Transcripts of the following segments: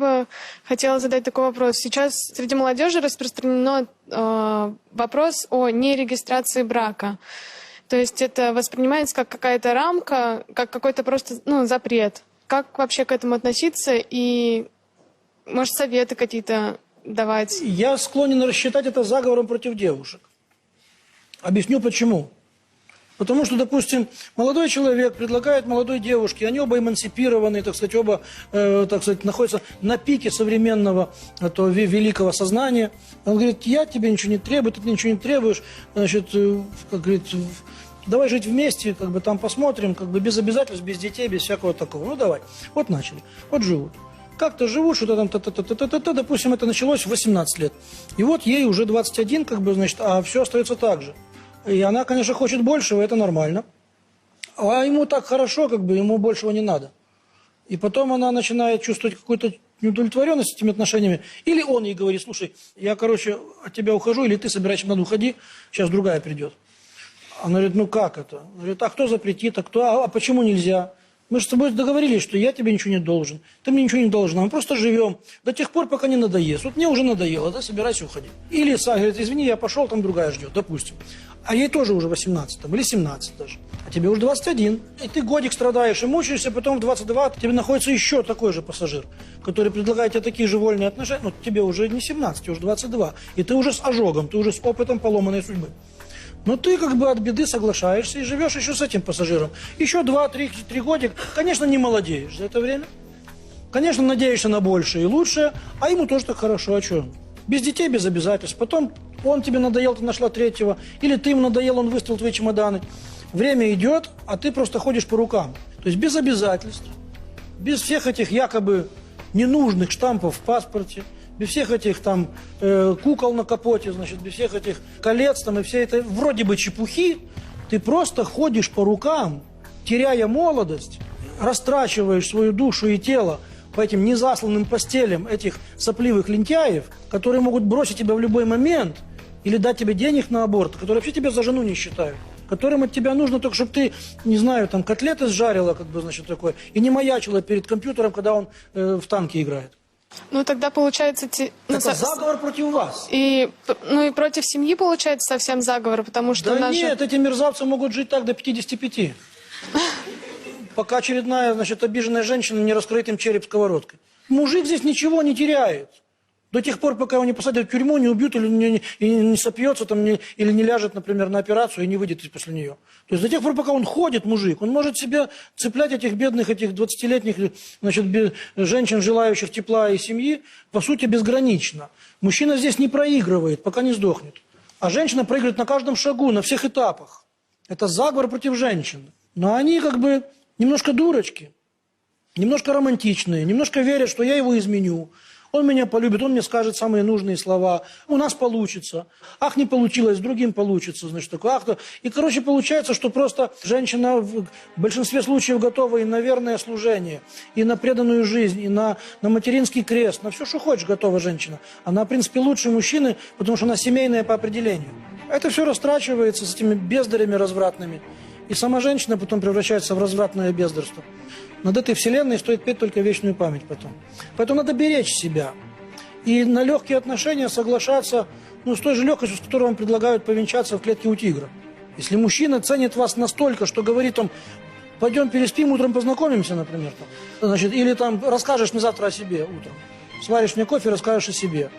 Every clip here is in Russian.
бы хотела задать такой вопрос. Сейчас среди молодежи распространено вопрос о нерегистрации брака. То есть это воспринимается как какая-то рамка, как какой-то просто запрет. Как вообще к этому относиться и, может, советы какие-то давать? Я склонен рассчитать это заговором против девушек. Объясню почему. Потому что, допустим, молодой человек предлагает молодой девушке, они оба эмансипированы, так сказать, оба находятся на пике современного этого великого сознания. Он говорит: я тебе ничего не требую, ты ничего не требуешь, значит, как говорит, давай жить вместе, как бы там посмотрим, как бы без обязательств, без детей, без всякого такого. Ну давай, вот начали, вот живут. Как-то живут, что-то там, допустим, это началось в 18 лет. И вот ей уже 21, как бы, значит, а все остается так же. И она, конечно, хочет большего, это нормально. А ему так хорошо, как бы, ему большего не надо. И потом она начинает чувствовать какую-то неудовлетворенность этими отношениями. Или он ей говорит: слушай, я, короче, от тебя ухожу, или ты собирайся, надо, уходи, сейчас другая придет. Она говорит: ну как это? Она говорит: а кто запретит, а почему нельзя? Мы же с тобой договорились, что я тебе ничего не должен, ты мне ничего не должен, а мы просто живем до тех пор, пока не надоест. Вот мне уже надоело, да, собирайся, уходи. Или говорит: извини, я пошел, там другая ждет, допустим. А ей тоже уже 18 там, или 17 даже. А тебе уже 21. И ты годик страдаешь и мучаешься, потом в 22 тебе находится еще такой же пассажир, который предлагает тебе такие же вольные отношения. Ну, тебе уже не 17, тебе уже 22. И ты уже с ожогом, ты уже с опытом поломанной судьбы. Но ты как бы от беды соглашаешься и живешь еще с этим пассажиром. Еще 2-3 годика, конечно, не молодеешь за это время. Конечно, надеешься на большее и лучшее, а ему тоже так хорошо, а что? Без детей, без обязательств. Потом он тебе надоел, ты нашла третьего. Или ты ему надоел, он выставил твои чемоданы. Время идет, а ты просто ходишь по рукам. То есть без обязательств, без всех этих якобы ненужных штампов в паспорте, без всех этих там кукол на капоте, значит, без всех этих колец там и всей этой вроде бы чепухи, ты просто ходишь по рукам, теряя молодость, растрачиваешь свою душу и тело по этим незасланным постелям этих сопливых лентяев, которые могут бросить тебя в любой момент или дать тебе денег на аборт, которые вообще тебя за жену не считают, которым от тебя нужно только, чтобы ты, не знаю, там котлеты сжарила, как бы, значит, такое, и не маячила перед компьютером, когда он в танки играет. Ну, тогда получается... Это заговор против вас. И против семьи, получается, совсем заговор, потому что... Да нет, эти мерзавцы могут жить так до 55. Пока очередная, значит, обиженная женщина не раскроет им череп сковородкой. Мужик здесь ничего не теряет. До тех пор, пока его не посадят в тюрьму, не убьют или не сопьется, там, или не ляжет, например, на операцию и не выйдет после нее. То есть до тех пор, пока он ходит, мужик, он может себе цеплять этих бедных, этих 20-летних, значит, женщин, желающих тепла и семьи, по сути, безгранично. Мужчина здесь не проигрывает, пока не сдохнет. А женщина проигрывает на каждом шагу, на всех этапах. Это заговор против женщин. Но они как бы немножко дурочки, немножко романтичные, немножко верят, что я его изменю. Он меня полюбит, он мне скажет самые нужные слова. У нас получится. Ах, не получилось, с другим получится. Значит, такое, ах, то. И, короче, получается, что просто женщина в большинстве случаев готова и на верное служение, и на преданную жизнь, и на материнский крест. На все, что хочешь, готова женщина. Она, в принципе, лучше мужчины, потому что она семейная по определению. Это все растрачивается с этими бездарями развратными. И сама женщина потом превращается в развратное бездарство. Над этой вселенной стоит петь только вечную память потом. Поэтому надо беречь себя. И на легкие отношения соглашаться, с той же легкостью, с которой вам предлагают повенчаться в клетке у тигра. Если мужчина ценит вас настолько, что говорит там: пойдем переспим, утром познакомимся, например. Там. Значит, или там расскажешь мне завтра о себе утром. Сваришь мне кофе, расскажешь о себе.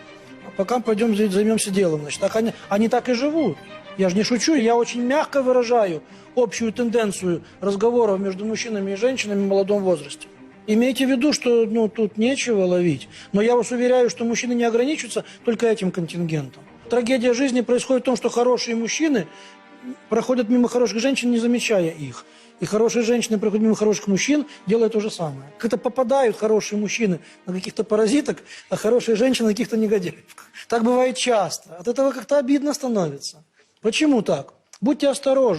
А пока пойдем займемся делом. Значит, так они так и живут. Я же не шучу, я очень мягко выражаю общую тенденцию разговоров между мужчинами и женщинами в молодом возрасте. Имейте в виду, что тут нечего ловить. Но я вас уверяю, что мужчины не ограничиваются только этим контингентом. Трагедия жизни происходит в том, что хорошие мужчины проходят мимо хороших женщин, не замечая их. И хорошие женщины проходят мимо хороших мужчин, делая то же самое. Как-то попадают хорошие мужчины на каких-то паразиток, а хорошие женщины на каких-то негодяев. Так бывает часто. От этого как-то обидно становится. Почему так? Будьте осторожны.